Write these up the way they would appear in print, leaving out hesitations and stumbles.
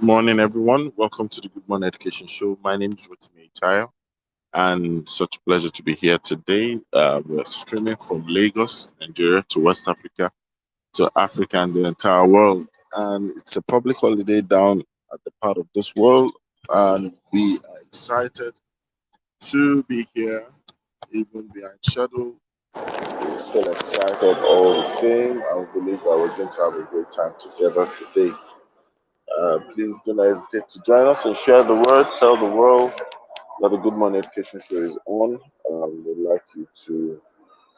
Morning, everyone. Welcome to the Good Morning Education Show. My name is Rotimi Tayo, and such a pleasure to be here today. We're streaming from Lagos, Nigeria, to West Africa, to Africa, and the entire world. And it's a public holiday down at the part of this world, and we are excited to be here, even behind shadow. We're still excited all the same. I believe that we're going to have a great time together today. Please do not hesitate to join us and share the word. Tell the world that the Good Morning Education Show is on. We'd like you to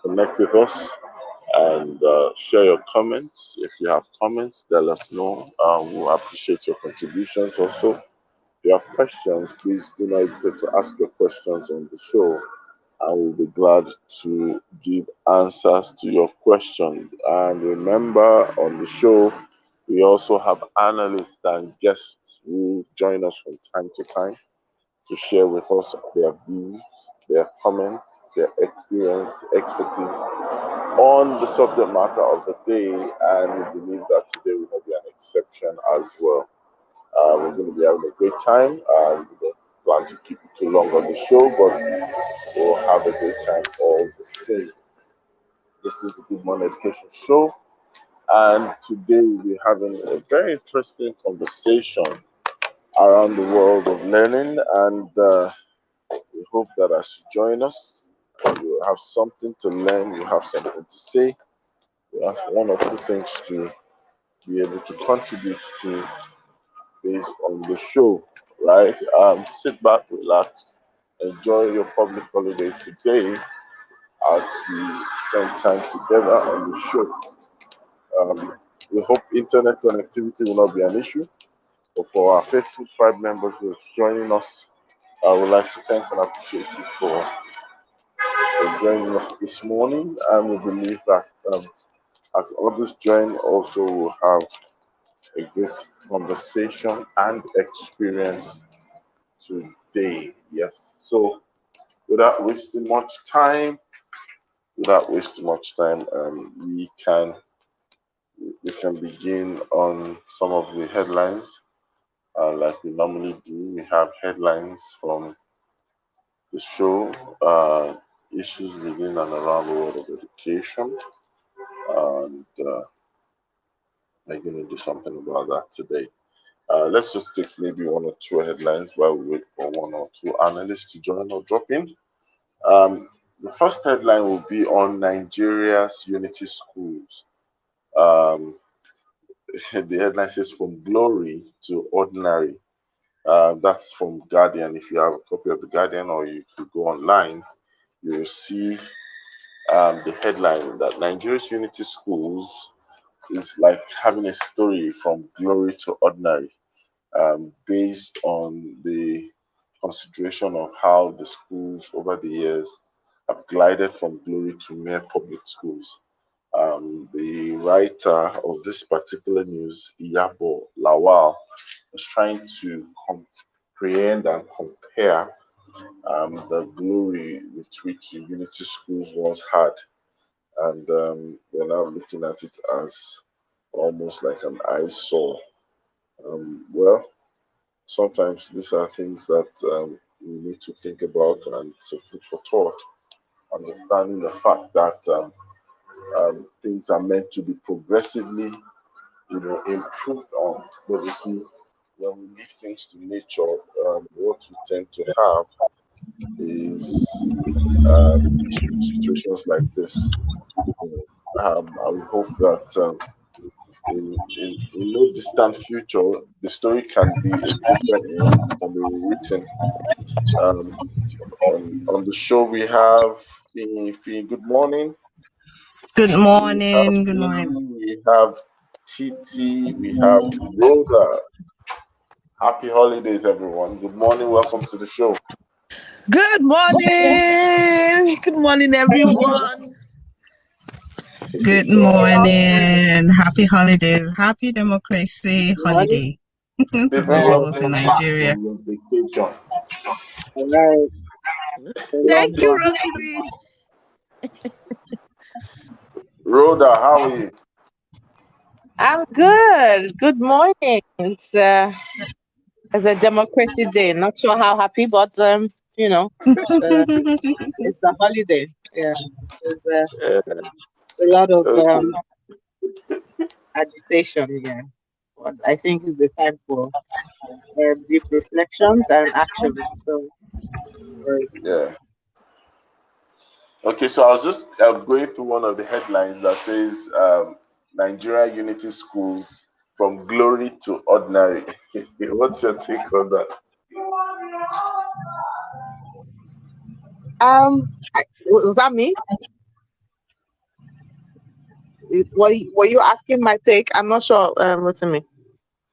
connect with us and share your comments. If you have comments, let us know. We'll appreciate your contributions also. If you have questions, please do not hesitate to ask your questions on the show. I will be glad to give answers to your questions. And remember, on the show, we also have analysts and guests who join us from time to time to share with us their views, their comments, their experience, expertise on the subject matter of the day. And we believe that today will not be an exception as well. We're going to be having a great time. We don't plan to keep it too long on the show, but we'll have a great time all the same. This is the Good Morning Education Show, and today we'll be having a very interesting conversation around the world of learning. And we hope that as you join us, you have something to learn, you have something to say, you have one or two things to be able to contribute to based on the show, right? Sit back, relax, enjoy your public holiday today as we spend time together on the show. Um, we hope internet connectivity will not be an issue. But for our faithful tribe members who are joining us, I would like to thank and appreciate you for joining us this morning. And we believe that as others join, also we'll have a great conversation and experience today. Yes. So without wasting much time, we can begin on some of the headlines. Like we normally do, we have headlines from the show, issues within and around the world of education, and we're going to do something about that today. Let's just take maybe one or two headlines while we wait for one or two analysts to join or drop in. The first headline will be on Nigeria's Unity Schools. Um, the headline says From Glory to Ordinary. That's from Guardian. If you have a copy of the Guardian or you could go online, you will see the headline that Nigeria's Unity Schools is like having a story from glory to ordinary, based on the consideration of how the schools over the years have glided from glory to mere public schools. The writer of this particular news, Iyabo Lawal, is trying to comprehend and compare the glory with which the Unity schools once had. And we're now looking at it as almost like an eyesore. Well, sometimes these are things that we need to think about, and it's a food for thought. Understanding the fact that things are meant to be progressively, improved on. But you see, when we leave things to nature, what we tend to have is situations like this. I would hope that in no distant future, the story can be a different one, can be rewritten. Um, on the show, we have Fee. Good morning. Good We have morning. Good morning. Lee, we have Titi, we have Rhoda. Happy holidays, everyone. Good morning. Welcome to the show. Good morning. Good morning, everyone. Good morning. Happy holidays. Happy democracy holiday to Titi, those of us welcome in back Nigeria. from your vacation. All right. Thank you, Welcome. Rotary. Rhoda, how are you? I'm good. Good morning. It's It's a Democracy Day. Not sure how happy, but it's a holiday. Yeah, there's a lot of Okay. agitation. Yeah, but I think it's the time for deep reflections and actions. So, yes. Yeah. Okay, so I was just going through one of the headlines that says Nigeria Unity Schools from glory to ordinary. What's your take on that? Was that me? Were you asking my take? I'm not sure. Rotimi.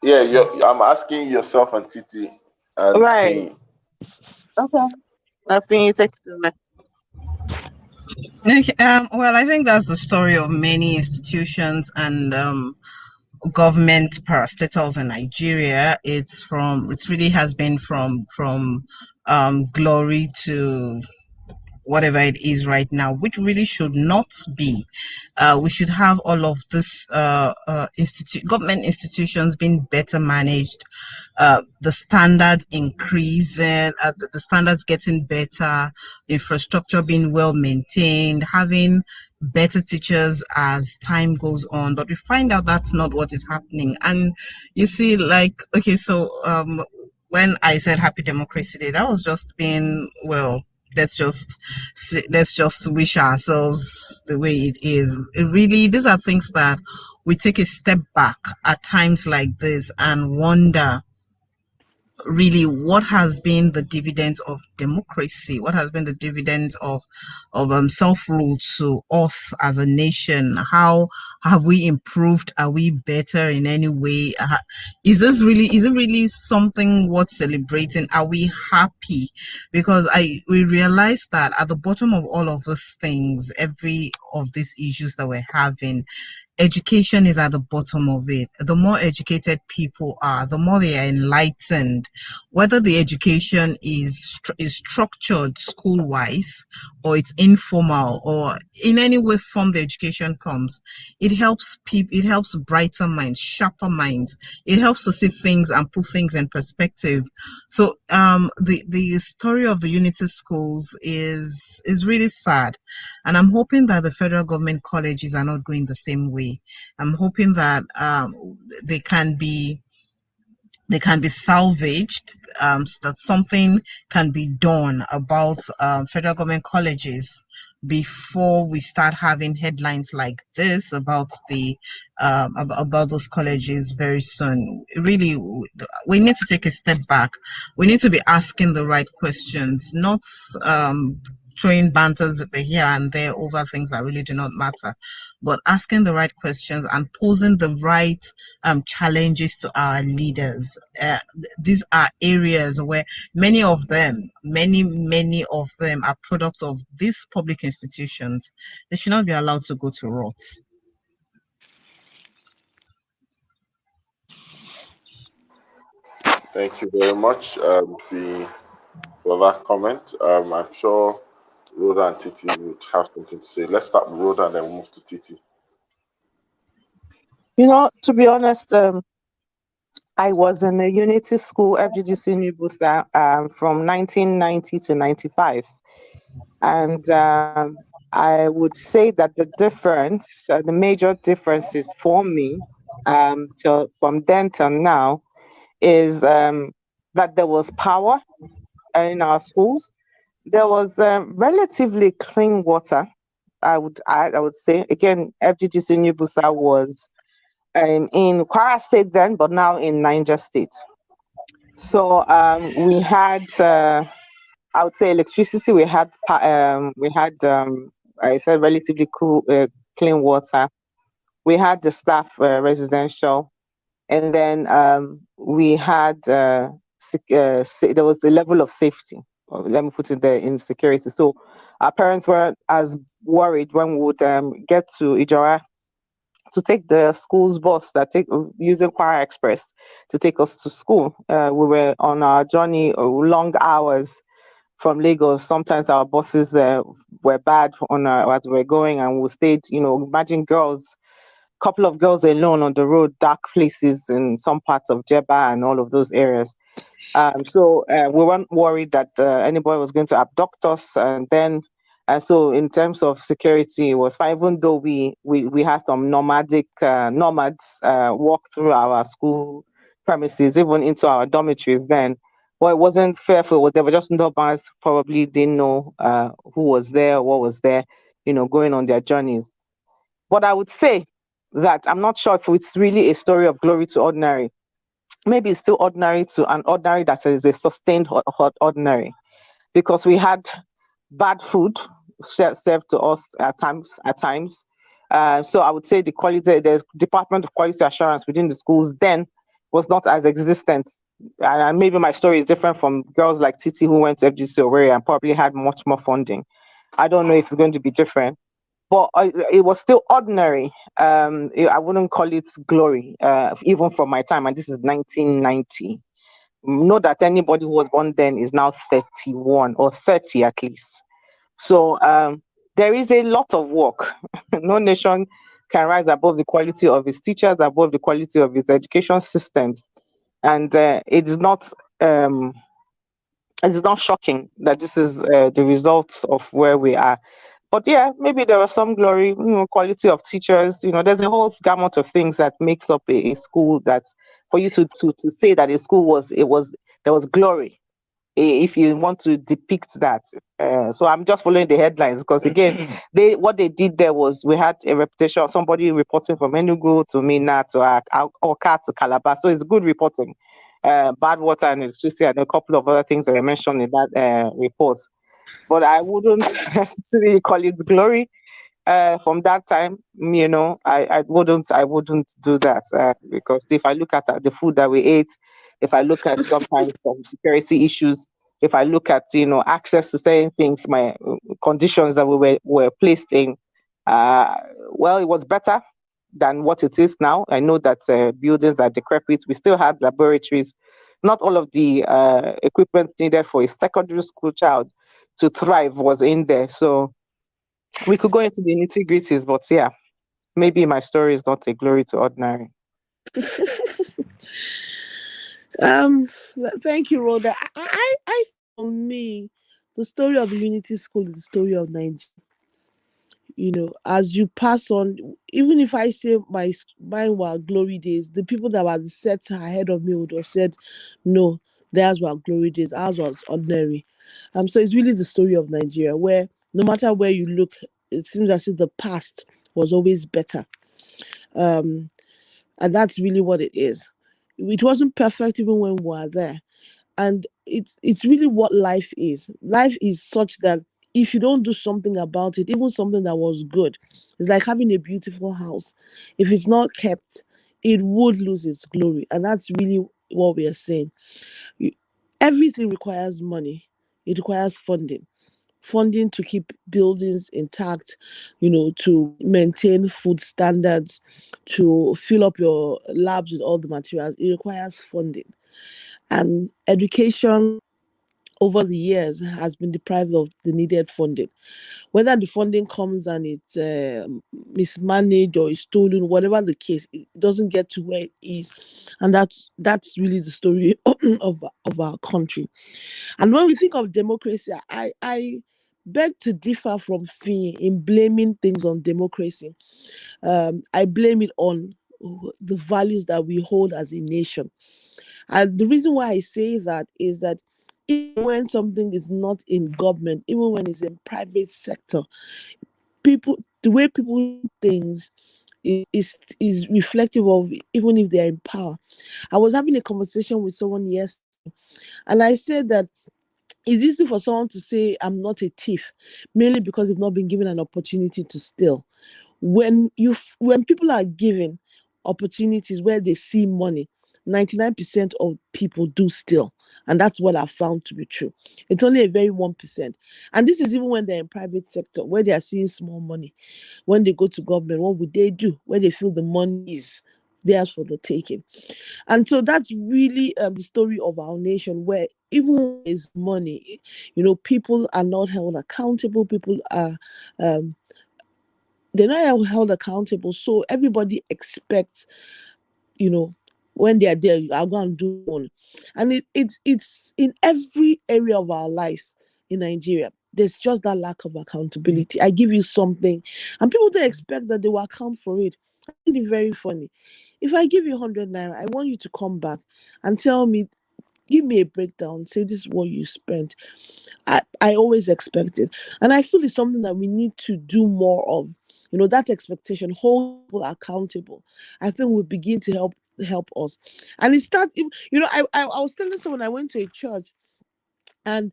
Yeah, I'm asking yourself and Titi and Right. Fee. Okay. I think you take it away. Okay, well, I think that's the story of many institutions and government parastatals in Nigeria. It really has been from glory to whatever it is right now, which really should not be. We should have all of this government institutions being better managed, the standard increasing, the standards getting better, infrastructure being well maintained, having better teachers as time goes on. But we find out that's not what is happening. And you see, like, okay, so when I said Happy Democracy Day, that was just being, well, let's just wish ourselves the way it is. It really, these are things that we take a step back at times like this and wonder really what has been the dividends of democracy, what has been the dividends of self-rule to us as a nation. How have we improved? Are we better in any way? Is it really something worth celebrating? Are we happy? Because we realize that at the bottom of all of these things, every of these issues that we're having, education is at the bottom of it. The more educated people are, the more they are enlightened. Whether the education is structured school wise, or it's informal, or in any way form the education comes, it helps people. It helps brighter minds, sharper minds. It helps to see things and put things in perspective. So the story of the Unity schools is really sad, and I'm hoping that the federal government colleges are not going the same way. I'm hoping that they can be salvaged, so that something can be done about federal government colleges before we start having headlines like this about about those colleges very soon. Really, we need to take a step back. We need to be asking the right questions, not throwing banters here and there over things that really do not matter, but asking the right questions and posing the right challenges to our leaders. These are areas where many of them are products of these public institutions. They should not be allowed to go to rot. Thank you very much, Fee, for that comment. I'm sure Rhoda and Titi would have something to say. Let's start with Rhoda and then we'll move to Titi. To be honest, I was in a Unity school, FGGC New Booster, from 1990 to 95. And I would say that the difference, the major differences for me from then till now is that there was power in our schools. There was relatively clean water. I would say again, FGGC New Busa was in Kwara State then, but now in Niger State. So we had, I would say, electricity. We had I said relatively cool, clean water. We had the staff residential, and then we had there was the level of safety. Let me put it there, in security. So our parents weren't as worried when we would get to Ijora to take the school's bus using Kwara Express to take us to school. We were on our journey, long hours from Lagos. Sometimes our buses were bad as we were going, and we stayed. Imagine couple of girls alone on the road, dark places in some parts of Jeba and all of those areas. So we weren't worried that anybody was going to abduct us. And then, so in terms of security, it was fine. Even though we had some nomads walk through our school premises, even into our dormitories. Then, well, it wasn't fearful. They were just nomads. Probably didn't know who was there, what was there, going on their journeys. But I would say that I'm not sure if it's really a story of glory to ordinary. Maybe it's still ordinary to an ordinary that is a sustained hot ordinary, because we had bad food served to us at times. So I would say the Department of Quality Assurance within the schools then was not as existent. And maybe my story is different from girls like Titi who went to FGC Owerri and probably had much more funding. I don't know if it's going to be different, but it was still ordinary. I wouldn't call it glory, even from my time, and this is 1990. Know that anybody who was born then is now 31 or 30 at least. So there is a lot of work. No nation can rise above the quality of its teachers, above the quality of its education systems, and it is not shocking that this is the results of where we are. But yeah, maybe there was some glory, quality of teachers. There's a whole gamut of things that makes up a school. That for you to say that a school there was glory, if you want to depict that. So I'm just following the headlines because again, what they did there was we had a reputation of somebody reporting from Enugu to Minna to Oka to Calabar. So it's good reporting. Bad water and electricity and a couple of other things that were mentioned in that report. But I wouldn't necessarily call it glory. From that time, I wouldn't do that because if I look at the food that we ate, if I look at sometimes some security issues, if I look at access to certain things, my conditions that we were placed in, well, it was better than what it is now. I know that buildings are decrepit. We still had laboratories. Not all of the equipment needed for a secondary school child to thrive was in there. So we could go into the nitty gritties, but yeah, maybe my story is not a glory to ordinary. Um, Thank you, Rhoda. For me, the story of the Unity School is the story of Nigeria. As you pass on, even if I say mine were glory days, the people that were set ahead of me would have said, no, theirs were glory days, ours was ordinary. So it's really the story of Nigeria, where no matter where you look, it seems as if the past was always better. Um, and that's really what it is. It wasn't perfect even when we were there, and it's really what life is. Life is such that if you don't do something about it, even something that was good, it's like having a beautiful house. If it's not kept, it would lose its glory, and that's really what we are saying. You- Everything requires money. It requires funding to keep buildings intact, to maintain food standards, to fill up your labs with all the materials. It requires funding. And education over the years has been deprived of the needed funding. Whether the funding comes and it's mismanaged or is stolen, whatever the case, it doesn't get to where it is, and that's really the story of our country. And when we think of democracy, I beg to differ from Fee in blaming things on democracy. I blame it on the values that we hold as a nation. And the reason why I say that is that even when something is not in government, even when it's in private sector, the way people do things is reflective of even if they're in power. I was having a conversation with someone yesterday, and I said that it's easy for someone to say I'm not a thief, mainly because they've not been given an opportunity to steal. When people are given opportunities where they see money, 99% of people do steal, and that's what I've found to be true. It's only a very 1%, and this is even when they're in private sector where they are seeing small money. When they go to government, what would they do where they feel the money is theirs for the taking? And so that's really the story of our nation, where even when there's money, people are not held accountable. People are um, they're not held accountable. So everybody expects, you know, when they are there, I'll go and do one. And it's in every area of our lives in Nigeria. There's just that lack of accountability. I give you something, and people don't expect that they will account for it. I find it very funny. If I give you 100 naira, I want you to come back and tell me, give me a breakdown, say this is what you spent. I always expect it. And I feel it's something that we need to do more of. That expectation, hold people accountable. I think will begin to help us. And it starts, I was telling someone, I went to a church, and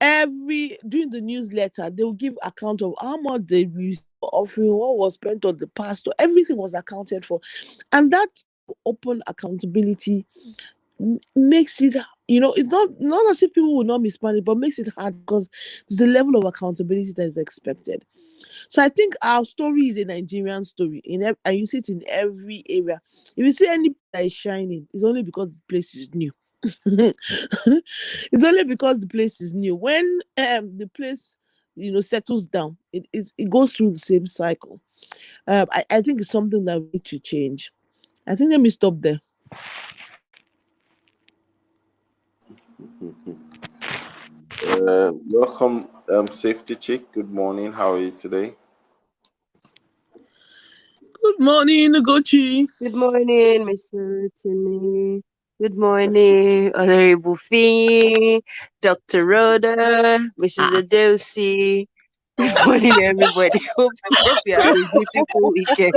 during the newsletter, they will give account of how much they received for offering, what was spent on the pastor, everything was accounted for. And that open accountability makes it, it's not as if people will not mismanage, but makes it hard because there's a level of accountability that is expected. So I think our story is a Nigerian story, and you see it in every area. If you see any that is shining, it's only because the place is new. It's only because the place is new. When the place settles down, it goes through the same cycle. I think it's something that we need to change. I think let me stop there. Welcome, Safety Chick. Good morning. How are you today? Good morning, Ugochi. Good morning, Mr. Timmy. Good morning, Honorable Fee, Dr. Rhoda, Mrs. Adelsi. Good morning, everybody. Hope you have a beautiful weekend.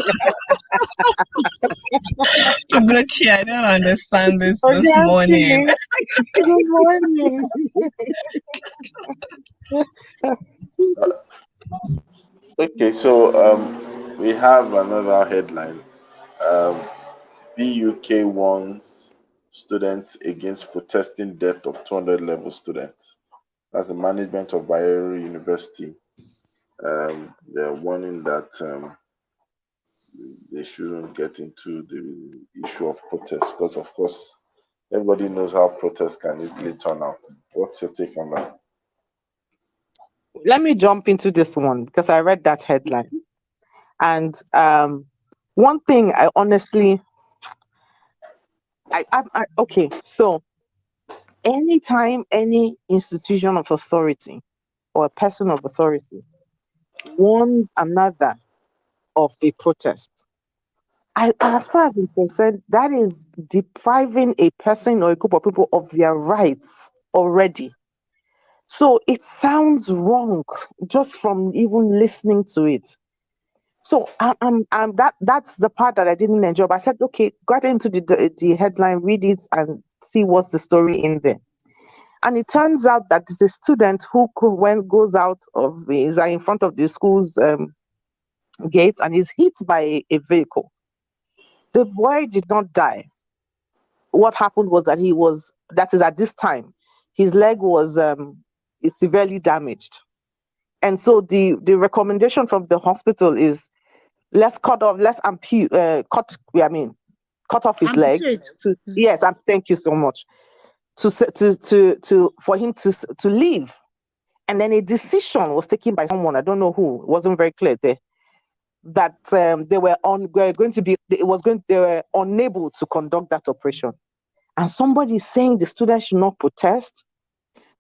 Ugochi, I don't understand this morning. Good morning. Okay, so we have another headline. BUK warns students against protesting death of 200 level students. That's the management of Bayero University. They're warning that they shouldn't get into the issue of protest because, of course, everybody knows how protests can easily turn out. What's your take on that? Let me jump into this one because I read that headline. And one thing I honestly, okay, so anytime any institution of authority or a person of authority warns another of a protest, as far as I'm concerned, that is depriving a person or a group of people of their rights already. So it sounds wrong just from even listening to it. So that's the part that I didn't enjoy. But I said, okay, got into the headline, read it, and see what's the story in there. And it turns out that it's a student who goes out is in front of the school's gate and is hit by a vehicle. The boy did not die. What happened was that is at this time, his leg was is severely damaged. And so the recommendation from the hospital is cut off his leg. Yes, thank you so much. For him to leave. And then a decision was taken by someone, I don't know who, it wasn't very clear there, that they were unable to conduct that operation. And somebody is saying the students should not protest.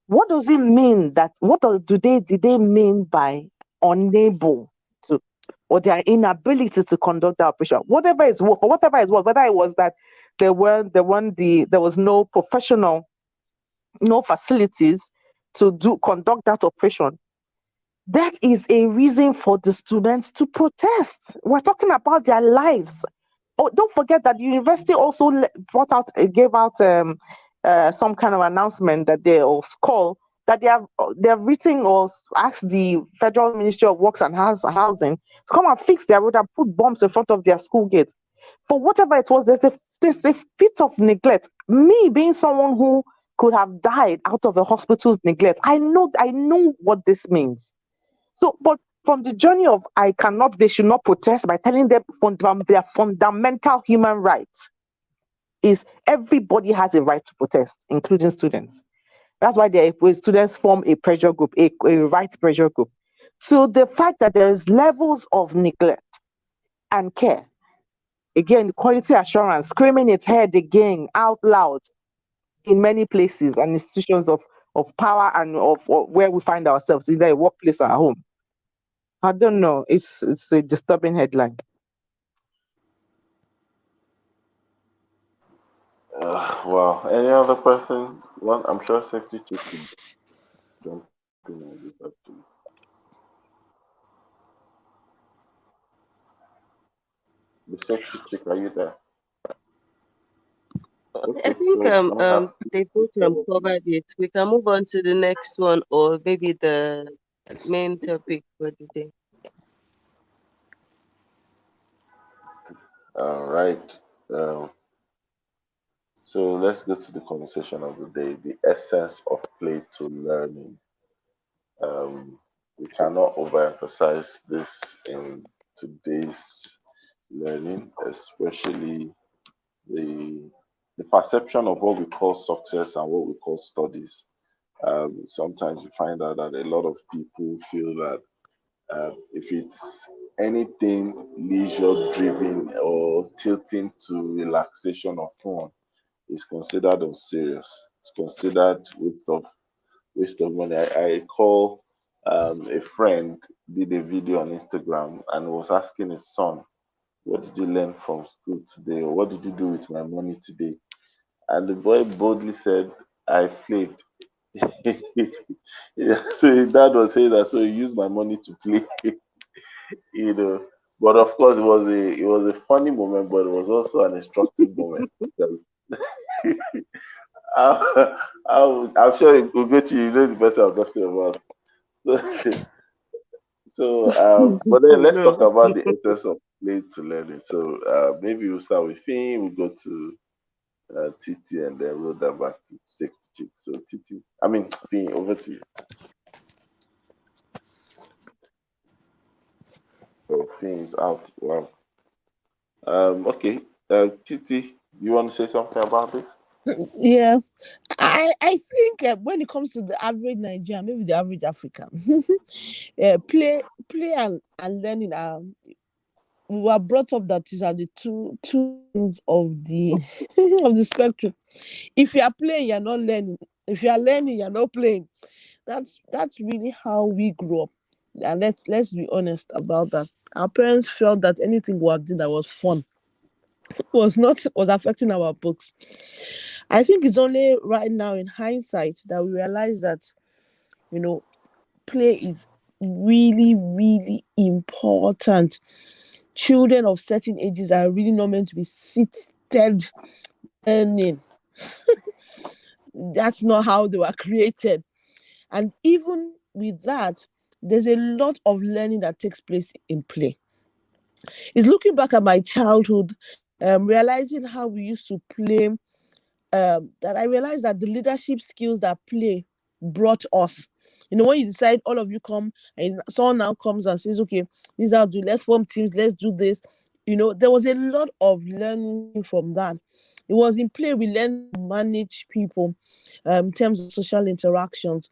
What does it mean did they mean by unable to, or their inability to conduct the operation? Whatever is worth, whether it was that there was no professional, no facilities to conduct that operation. That is a reason for the students to protest. We're talking about their lives. Oh, don't forget that the university also gave out some kind of announcement that they call that they have written or asked the Federal Ministry of Works and Housing to come and fix their road and put bombs in front of their school gates. For whatever it was, there's a bit of neglect. Me being someone who could have died out of a hospital's neglect, I know what this means. So, but from the journey of they should not protest by telling them their fundamental human rights is everybody has a right to protest, including students. That's why students form a pressure group, a right pressure group. So the fact that there is levels of neglect and care Again, quality assurance, screaming its head again out loud in many places and institutions of power and of where we find ourselves, either a workplace or at home. I don't know. It's a disturbing headline. Wow. Any other person? One, I'm sure safety chick can jump in on this actually. The safety chick, are you there? I Okay, think so I have they both covered it. We can move on to the next one, or maybe the main topic for the day. all right. Um, so let's go to the conversation of the day, the essence of play to learning. Um, we cannot overemphasize this in today's learning, especially the the perception of what we call success and what we call studies. Sometimes you find out that a lot of people feel that if it's anything leisure driven or tilting to relaxation or fun, is considered unserious. It's considered waste of money. I call a friend did a video on Instagram and was asking his son, "What did you learn from school today? Or what did you do with my money today?" And the boy boldly said, "I played." Yeah, so his dad was saying that, so he used my money to play, you know. But of course, it was a funny moment, but it was also an instructive moment because I'm sure Ugochi, you know the better I'm talking about. So, but then let's talk No. about the essence of play to learning. So maybe we'll start with Finn, we'll go to Titi, and then roll that back to safety chick. So Titi, I mean Finn, over to you. So Finn is out. Wow. Okay. Titi, you want to say something about this? Yeah, I think when it comes to the average Nigerian, maybe the average African, play and learning are, we were brought up that these are the two ends of the of the spectrum. If you are playing, you're not learning. If you are learning, you're not playing. That's really how we grew up. And let's be honest about that. Our parents felt that anything we were doing that was fun was affecting our books. I think it's only right now in hindsight that we realize that, you know, play is really, really important. Children of certain ages are really not meant to be seated learning. That's not how they were created. And even with that, there's a lot of learning that takes place in play. It's looking back at my childhood, realizing how we used to play, that I realized that the leadership skills that play brought us. When you decide all of you come and someone now comes and says, okay, this is how to do, let's form teams, let's do this. There was a lot of learning from that. It was in play we learned to manage people in terms of social interactions.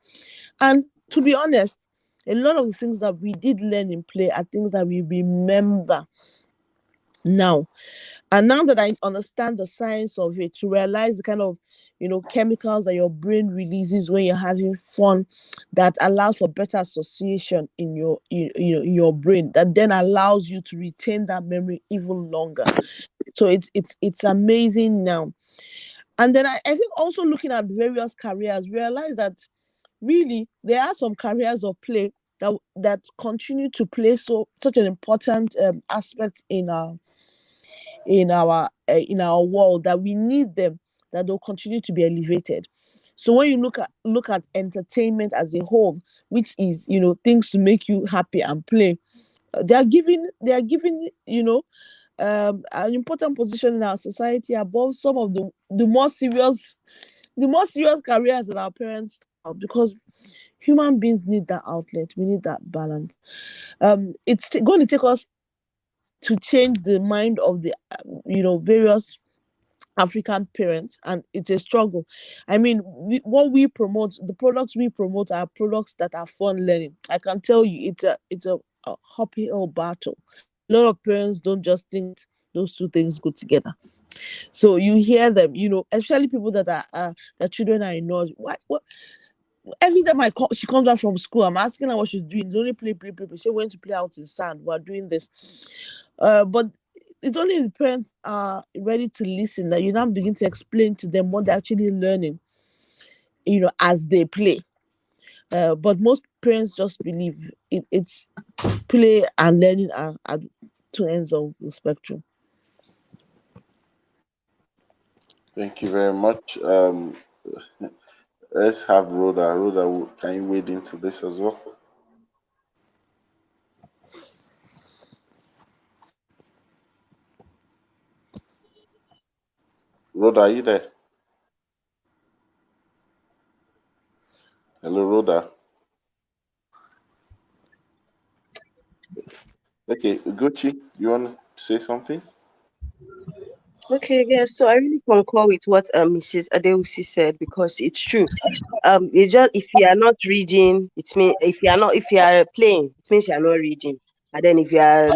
And to be honest, a lot of the things that we did learn in play are things that we remember now. And now that I understand the science of it, to realize the kind of, chemicals that your brain releases when you're having fun, that allows for better association in in your brain, that then allows you to retain that memory even longer. So it's amazing now. And then I think also looking at various careers, realize that really there are some careers of play that continue to play such an important aspect in our world, that we need them, that they'll continue to be elevated. So when you look at entertainment as a whole, which is things to make you happy and play, they are giving an important position in our society above some of the more serious careers that our parents have, because human beings need that outlet. We need that balance. It's going to take us to change the mind of the various African parents, and it's a struggle. I mean, what we promote, the products we promote, are products that are fun learning. I can tell you, it's a uphill battle. A lot of parents don't just think Those two things go together. So you hear them, especially people that are their children are in nursery. What? Every time she comes back from school, I'm asking her what she's doing. They only play. She went to play out in sand. We're doing this, but it's only if the parents are ready to listen that you now begin to explain to them what they're actually learning, as they play. But most parents just believe it's play and learning are at two ends of the spectrum. Thank you very much. Let's have Rhoda. Rhoda, can you wade into this as well? Rhoda, are you there? Hello, Rhoda. Okay, Ugochi, you want to say something? Okay, yeah, so I really concur with what Mrs. Adeusi said because it's true. It just if you are not reading, it means if you are playing, it means you are not reading. And then if you are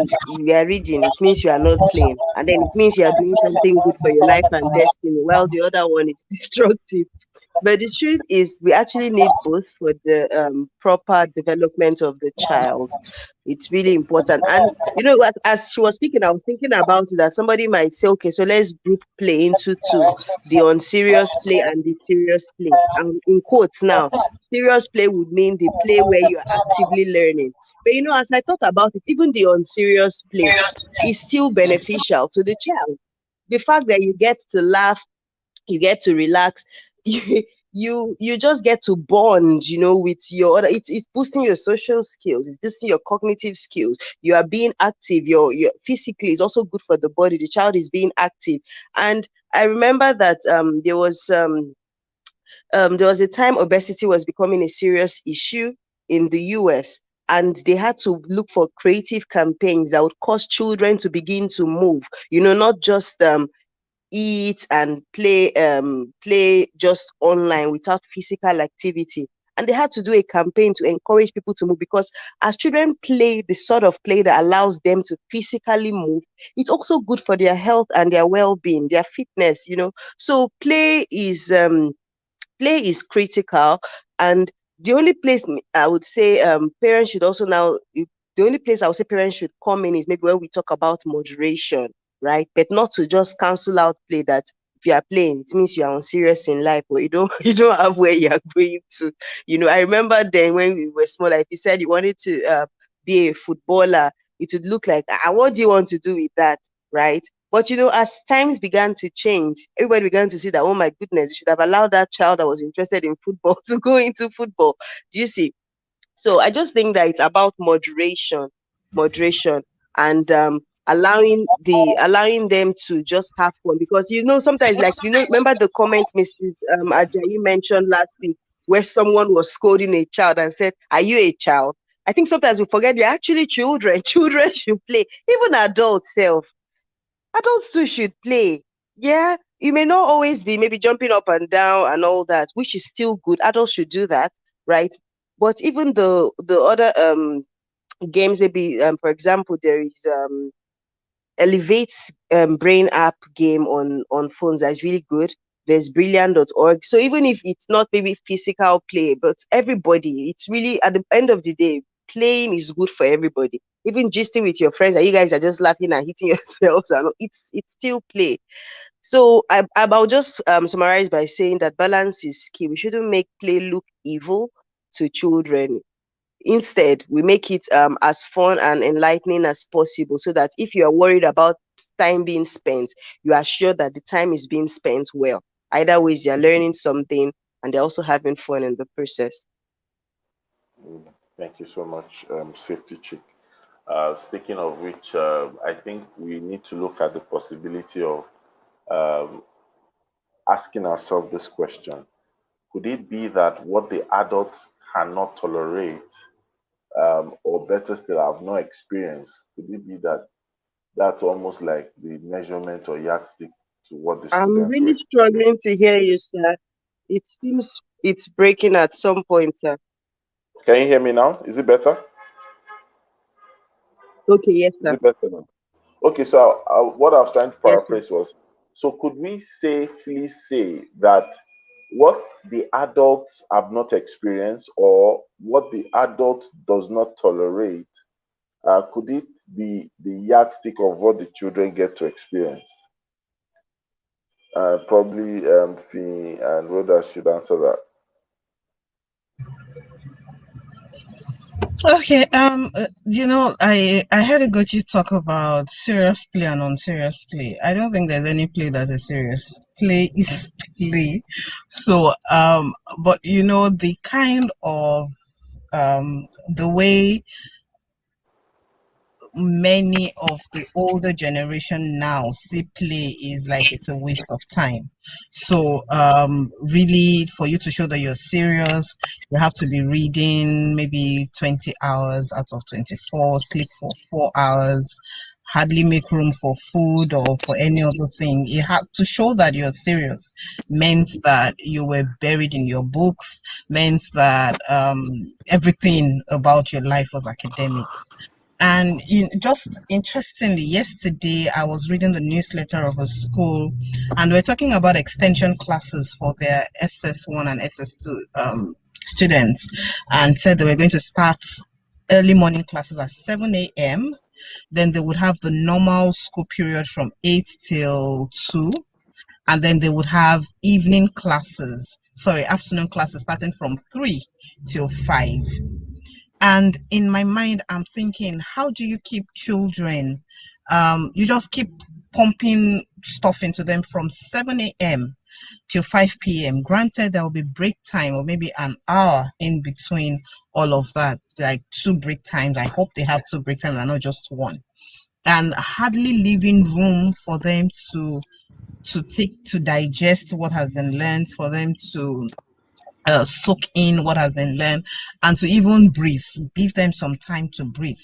reading, it means you are not playing. And then it means you are doing something good for your life and destiny, while the other one is destructive. But the truth is, we actually need both for the proper development of the child. It's really important. And you know what? As she was speaking, I was thinking about it, that somebody might say, okay, so let's group play into two: the unserious play and the serious play. And in quotes now, serious play would mean the play where you are actively learning. But as I thought about it, even the unserious play is still beneficial to the child. The fact that you get to laugh, you get to relax, you just get to bond, with your other. It's boosting your social skills, it's boosting your cognitive skills. You are being active, your physically is also good for the body. The child is being active. And I remember that there was a time obesity was becoming a serious issue in the US, and they had to look for creative campaigns that would cause children to begin to move, not just eat and play just online without physical activity. And they had to do a campaign to encourage people to move, because as children play the sort of play that allows them to physically move, it's also good for their health and their well-being, their fitness. So play is critical. And the only place I would say parents should also now the only place I would say parents should come in is maybe when we talk about moderation, right? But not to just cancel out play, that if you are playing, it means you are unserious in life, or you don't you don't have where you are going to. I remember then when we were small, like you said, you wanted to be a footballer. It would look like, what do you want to do with that, right? But as times began to change, everybody began to see that, oh my goodness, you should have allowed that child that was interested in football to go into football. Do you see? So I just think that it's about moderation, and allowing them to just have fun. Because sometimes, like, remember the comment Mrs. Ajayi mentioned last week, where someone was scolding a child and said, "Are you a child?" I think sometimes we forget we're actually children. Children should play. Even adults too should play. Yeah, you may not always be maybe jumping up and down and all that, which is still good. Adults should do that, right? But even the other games, maybe for example, there is Elevate brain app game on phones that's really good. There's brilliant.org. So even if it's not maybe physical play, but everybody, it's really, at the end of the day, playing is good for everybody. Even gisting with your friends, and you guys are just laughing and hitting yourselves, and it's still play. So I'll just summarize by saying that balance is key. We shouldn't make play look evil to children. Instead, we make it as fun and enlightening as possible, so that if you are worried about time being spent, you are sure that the time is being spent well. Either ways, you're learning something and they're also having fun in the process. Thank you so much, Safety Chick. Speaking of which, I think we need to look at the possibility of um, asking ourselves this question. Could it be that what the adults cannot tolerate, or better still, have no experience, could it be that that's almost like the measurement or yardstick to what the I'm students really were? struggling to hear you, sir. It seems it's breaking at some point, sir. Can you hear me now? Is it better? Okay, yes, Is sir. it better now? Okay, so what I was trying to Yes, sir. paraphrase was, so could we safely say that what the adults have not experienced or what the adult does not tolerate, could it be the yardstick of what the children get to experience? Probably Fee and Rhoda should answer that. Okay, I heard Ugochi talk about serious play and unserious play. I don't think there's any play that is serious. Play is play. So, but the kind of the way many of the older generation now see play is like it's a waste of time. So really, for you to show that you're serious, you have to be reading maybe 20 hours out of 24, sleep for 4 hours, hardly make room for food or for any other thing. It has to show that you're serious, meant that you were buried in your books, meant that everything about your life was academics. And just interestingly, yesterday I was reading the newsletter of a school, and we're talking about extension classes for their SS1 and SS2 students, and said they were going to start early morning classes at 7 a.m. Then they would have the normal school period from 8 till 2. And then they would have afternoon classes starting from 3 till 5. And in my mind, I'm thinking, how do you keep children? You just keep pumping stuff into them from 7 a.m. till 5 p.m. Granted, there will be break time or maybe an hour in between all of that, like 2 break times. I hope they have 2 break times and not just 1. And hardly leaving room for them to digest what has been learned, for them to soak in what has been learned, and to even breathe, give them some time to breathe.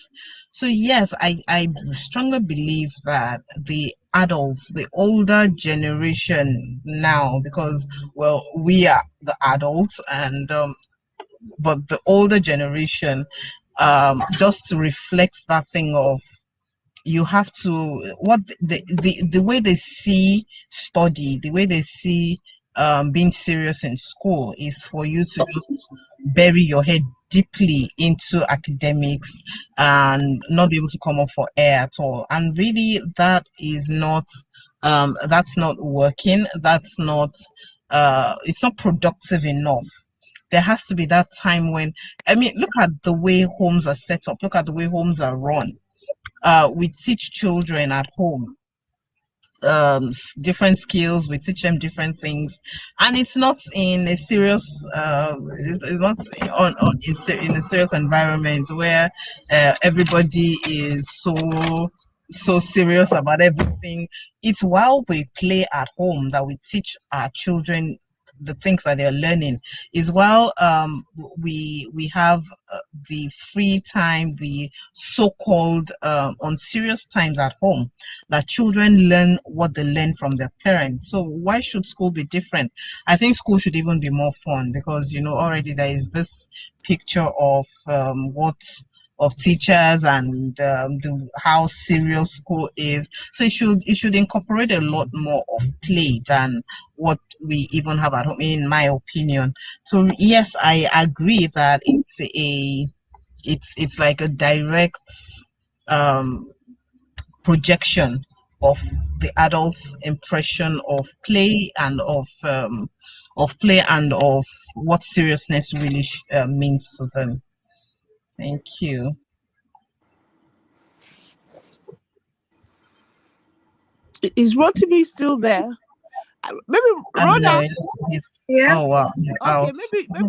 So yes, I strongly believe that the adults, the older generation now, because well, we are the adults, and but the older generation just reflects that thing of, you have to, what the way they see study, the way they see being serious in school, is for you to just bury your head deeply into academics and not be able to come up for air at all. And really, that is not that's not working. That's not it's not productive enough. There has to be that time when, I mean, look at the way homes are set up, look at the way homes are run. We teach children at home different skills, we teach them different things, and it's not in a serious it's not in a serious environment where everybody is so serious about everything. It's while we play at home that we teach our children the things that they're learning. Is while we have the free time, the so-called unserious times at home, that children learn what they learn from their parents. So why should school be different? I think school should even be more fun, because already there is this picture of what of teachers and how serious school is. So it should incorporate a lot more of play than what we even have at home, in my opinion. So yes, I agree that it's like a direct um projection of the adult's impression of play, and of what seriousness really means to them. Thank you. Is Rotimi still there? Maybe And Rhoda. Yeah. oh wow, he's Okay, out.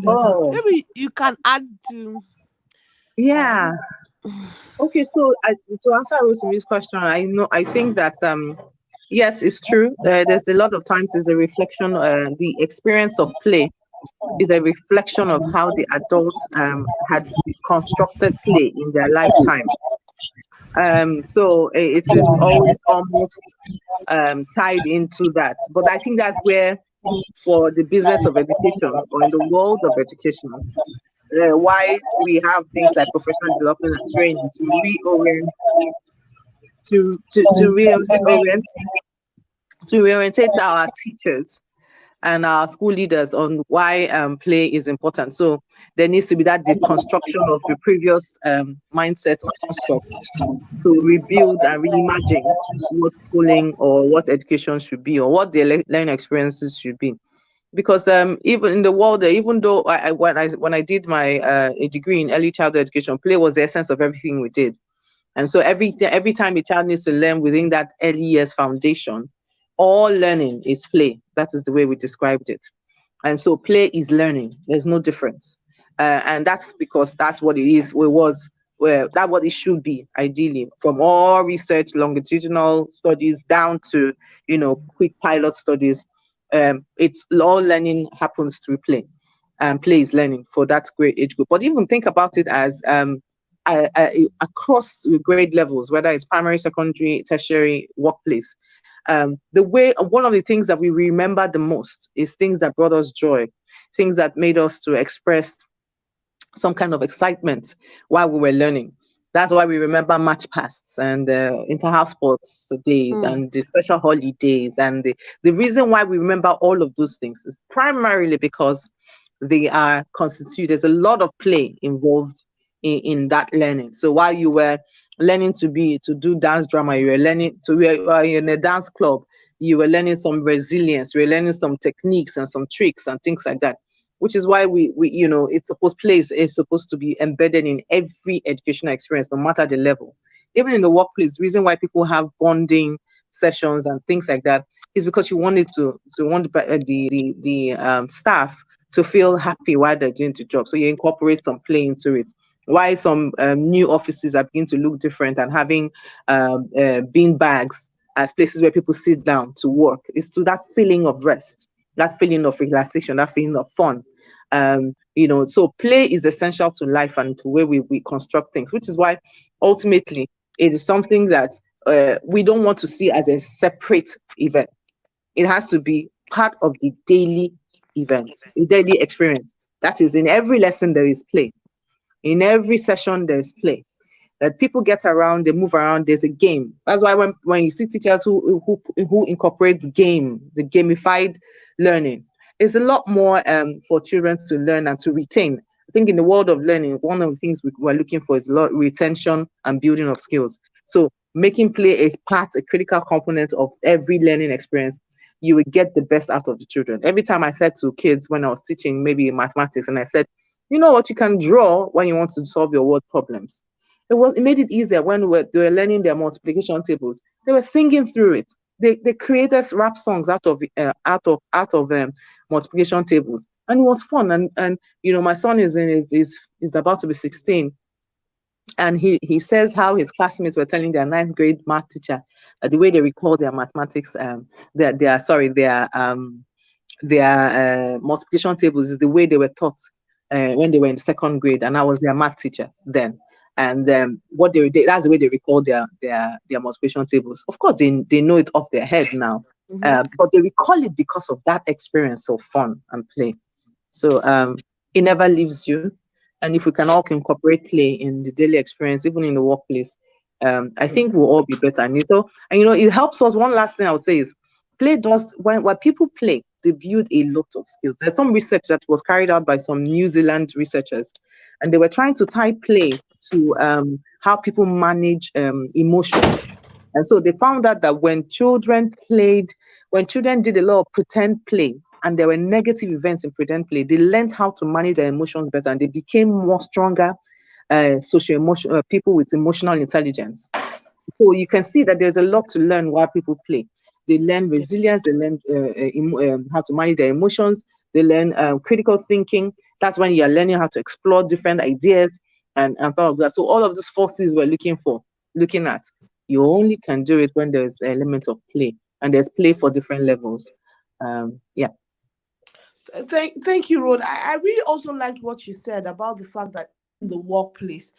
Oh, maybe you can add to. yeah. Okay, so to answer Rotimi's question, I think that yes, it's true. There's a lot of times it's a reflection. The experience of play is a reflection of how the adults had constructed play in their lifetime. So it is always almost tied into that. But I think that's where, for the business of education or in the world of education, why we have things like professional development and training to reorient to reorientate our teachers and our school leaders on why play is important. So there needs to be that deconstruction of the previous mindset or construct to rebuild and reimagine what schooling or what education should be, or what the learning experiences should be. Because even in the world, even though when I did my a degree in early childhood education, play was the essence of everything we did. And so every time a child needs to learn within that early years foundation, all learning is play. That is the way we described it. And so play is learning. There's no difference. And that's because that's what it is. That's what it should be, ideally, from all research, longitudinal studies down to, quick pilot studies. It's all learning happens through play. And play is learning for that great age group. But even think about it as across the grade levels, whether it's primary, secondary, tertiary, workplace. One of the things that we remember the most is things that brought us joy, things that made us to express some kind of excitement while we were learning. That's why we remember match pasts and inter-house sports days and the special holidays. And the reason why we remember all of those things is primarily because they are constituted. There's a lot of play involved in that learning. So while you were learning to do dance drama, you were learning to be in a dance club, you were learning some resilience, you were learning some techniques and some tricks and things like that. Which is why we play is supposed to be embedded in every educational experience, no matter the level. Even in the workplace, the reason why people have bonding sessions and things like that is because you want the staff to feel happy while they're doing the job. So you incorporate some play into it. Why some new offices are beginning to look different and having bean bags as places where people sit down to work is to that feeling of rest, that feeling of relaxation, that feeling of fun. So play is essential to life and to the way we construct things, which is why ultimately it is something that we don't want to see as a separate event. It has to be part of the daily event, the daily experience. That is, in every lesson there is play. In every session there's play. That people get around, they move around, there's a game. That's why when you see teachers who incorporate the gamified learning, it's a lot more for children to learn and to retain. I think in the world of learning, one of the things we're looking for is a lot of retention and building of skills. So making play a critical component of every learning experience, you will get the best out of the children. Every time I said to kids when I was teaching maybe mathematics, and I said, you know what, you can draw when you want to solve your word problems. It made it easier when they were learning their multiplication tables. They were singing through it. They created rap songs out of multiplication tables, and it was fun. And my son is about to be 16, and he says how his classmates were telling their 9th grade math teacher the way they recall their mathematics their multiplication tables is the way they were taught when they were in 2nd grade, and I was their math teacher then. And what they did, that's the way they recall their multiplication tables. Of course, they know it off their head now, but they recall it because of that experience of fun and play. So it never leaves you. And if we can all incorporate play in the daily experience, even in the workplace, I think we'll all be better. And it helps us. One last thing I would say is play does, when people play, they build a lot of skills. There's some research that was carried out by some New Zealand researchers, and they were trying to tie play to how people manage emotions. And so they found out that when children did a lot of pretend play, and there were negative events in pretend play, they learned how to manage their emotions better, and they became more stronger social-emotional people with emotional intelligence. So you can see that there's a lot to learn while people play. They learn resilience, they learn how to manage their emotions, they learn critical thinking. That's when you're learning how to explore different ideas and all of that. So all of these forces we're looking at, you only can do it when there's an element of play, and there's play for different levels. Thank you, Rhoda. I really also liked what you said about the fact that in the workplace,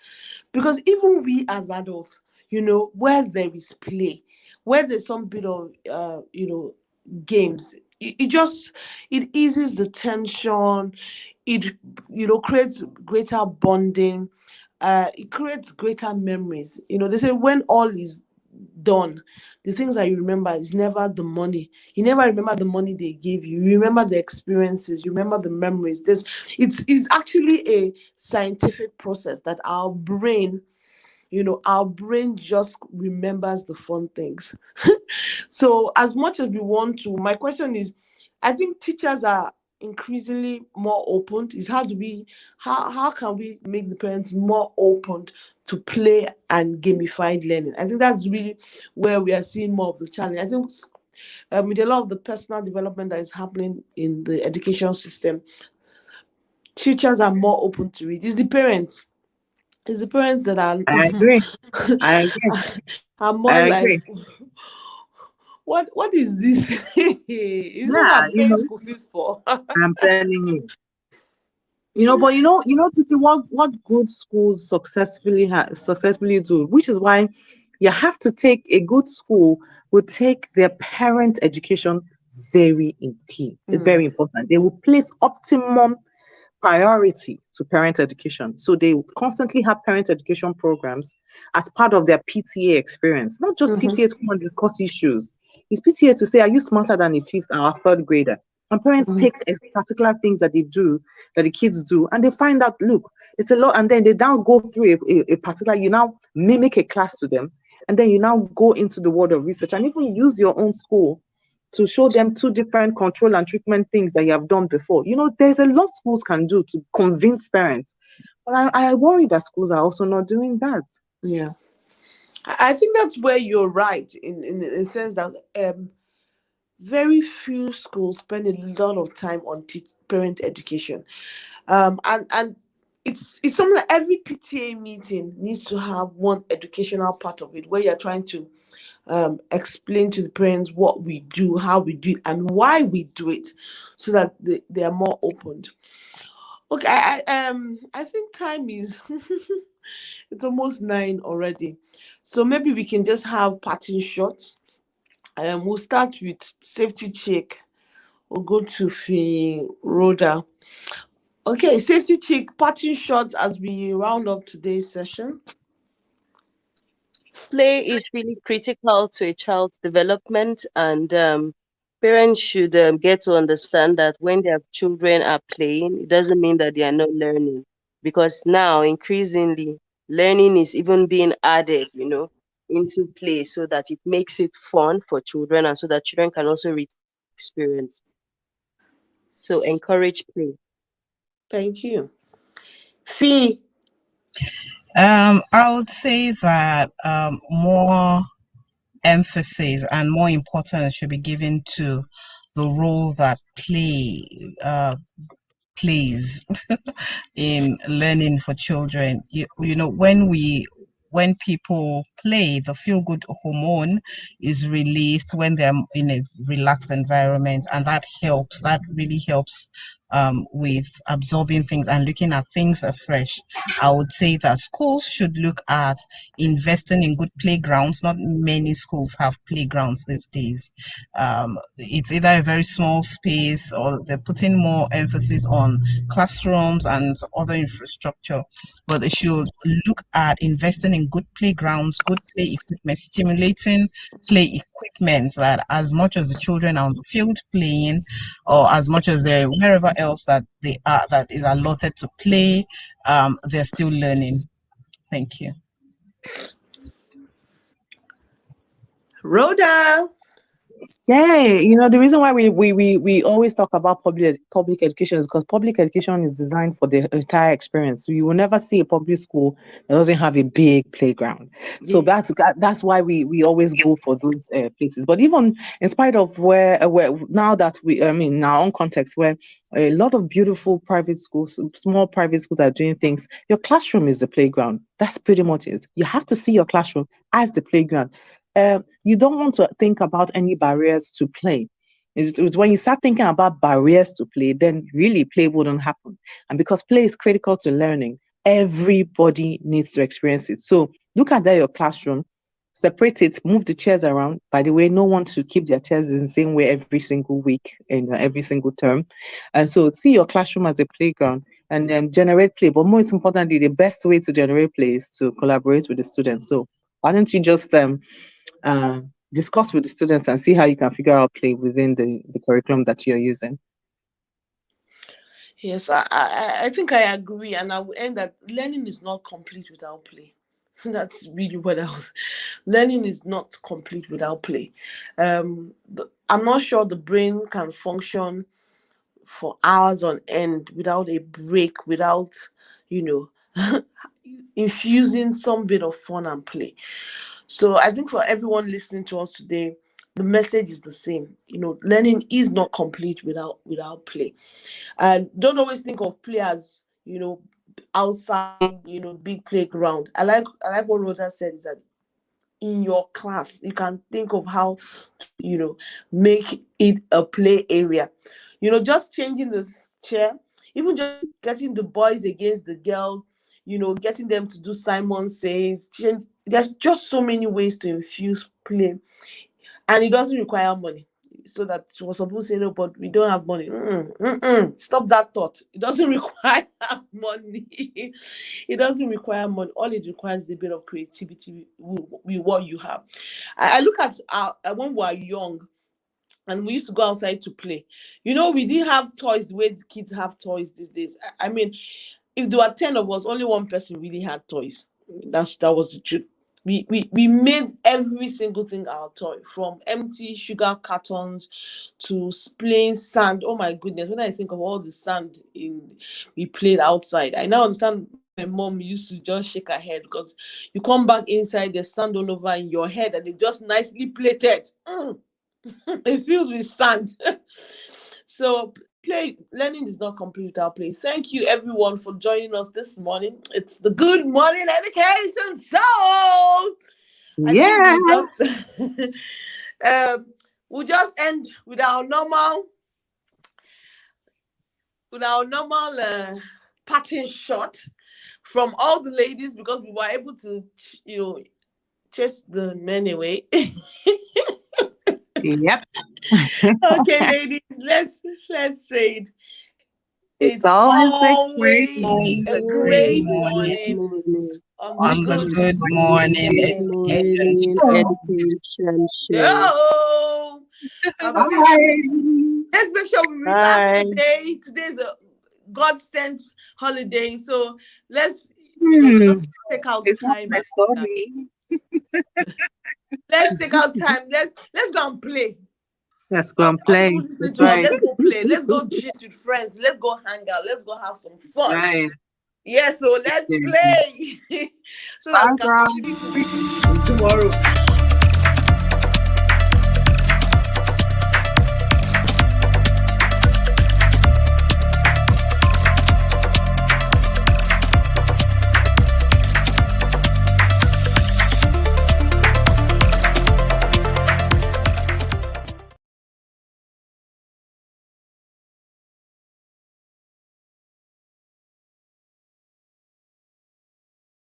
because even we as adults, where there is play, where there's some bit of games, it eases the tension, it creates greater bonding, it creates greater memories. They say when all is done, the things that you remember is never the money. You never remember the money they gave you. You remember the experiences, you remember the memories. It's actually a scientific process that our brain just remembers the fun things. So as much as we want to, my question is, I think teachers are increasingly more open. Is how can we make the parents more open to play and gamified learning? I think that's really where we are seeing more of the challenge. I think with a lot of the personal development that is happening in the education system, teachers are more open to it. It's the parents that are I agree. I agree. are more I like, agree. what is this? Is this what Yeah, I'm paying school fees for? I'm telling you. But Titi, what good schools successfully do, which is why you have to take a good school will take their parent education key. It's very important. They will place optimum priority to parent education. So they constantly have parent education programs as part of their PTA experience, not just PTA to come and discuss issues. It's PTA to say, are you smarter than a fifth or a third grader? And parents take particular things that the kids do, and they find out, look, it's a lot. And then they now go through a particular, you now mimic a class to them. And then you now go into the world of research and even use your own school to show them two different control and treatment things that you have done before. There's a lot schools can do to convince parents. But I worry that schools are also not doing that. Yeah. I think that's where you're right in the sense that very few schools spend a lot of time on parent education. And it's something like every PTA meeting needs to have one educational part of it where you're trying to explain to the parents what we do, how we do it, and why we do it, so that they are more opened. Okay, I think time is it's almost 9 already, so maybe we can just have parting shots. We'll start with safety check. We'll go to Rhoda. Okay, safety check, parting shots as we round up today's session. Play is really critical to a child's development, and parents should get to understand that when their children are playing, it doesn't mean that they are not learning, because now increasingly learning is even being added, into play, so that it makes it fun for children and so that children can also experience. So encourage play. Thank you. Fee. I would say that more emphasis and more importance should be given to the role that play plays in learning for children. When people play, the feel good hormone is released when they're in a relaxed environment, and that really helps with absorbing things and looking at things afresh. I would say that schools should look at investing in good playgrounds. Not many schools have playgrounds these days. It's either a very small space, or they're putting more emphasis on classrooms and other infrastructure. But they should look at investing in good playgrounds, good play equipment, stimulating play equipment, that as much as the children are on the field playing, or as much as they're wherever else that they are, that is allotted to play, they're still learning. Thank you. Rhoda. Yeah, the reason why we always talk about public education is because public education is designed for the entire experience. So you will never see a public school that doesn't have a big playground. So that's why we always go for those places. But even in spite of where now that in our own context, where a lot of beautiful private schools, small private schools are doing things, your classroom is the playground. That's pretty much it. You have to see your classroom as the playground. You don't want to think about any barriers to play. It's when you start thinking about barriers to play, then really play wouldn't happen. And because play is critical to learning, everybody needs to experience it. So look at that, your classroom, separate it, move the chairs around. By the way, no one should keep their chairs in the same way every single week and every single term. And so see your classroom as a playground, and generate play. But most importantly, the best way to generate play is to collaborate with the students. So Why don't you just discuss with the students and see how you can figure out play within the curriculum that you're using? Yes, I think I agree, and I will end that learning is not complete without play. That's really what I was. Learning is not complete without play. I'm not sure the brain can function for hours on end without a break, without, infusing some bit of fun and play. So I think for everyone listening to us today, the message is the same. Learning is not complete without play. And don't always think of play as, outside, big playground. I like what Rosa said, is that in your class, you can think of how to, make it a play area. Just changing the chair, even just getting the boys against the girls, getting them to do Simon Says. There's just so many ways to infuse play, and it doesn't require money. So that she was supposed to say, no, but we don't have money. Stop that thought. It doesn't require money. It doesn't require money. All it requires is a bit of creativity with what you have. I look at when we were young, and we used to go outside to play. We didn't have toys the way the kids have toys these days. I mean, if there were 10 of us, only one person really had toys. That was the truth. We made every single thing our toy, from empty sugar cartons to plain sand. Oh my goodness, when I think of all the sand we played outside, I now understand my mom used to just shake her head, because you come back inside, there's sand all over in your head, and it's just nicely plated. It filled with sand. So learning is not complete without play. Thank you everyone for joining us this morning. It's the Good Morning Education Show. Yeah. We'll just end with our normal parting shot from all the ladies, because we were able to chase the men away. Yep. Okay, ladies, let's say it. It's always a a great great morning morning on the Good Morning Morning Education Show. Yo! Bye. Let's make sure we relax today. Today's a God-sent holiday, so let's take out time. My story. Let's take out time. Let's go and play. Let's go and play. That's right. Let's go play. Let's go gist with friends. Let's go hang out. Let's go have some fun. Right. Yeah, so let's play. So that we can tomorrow.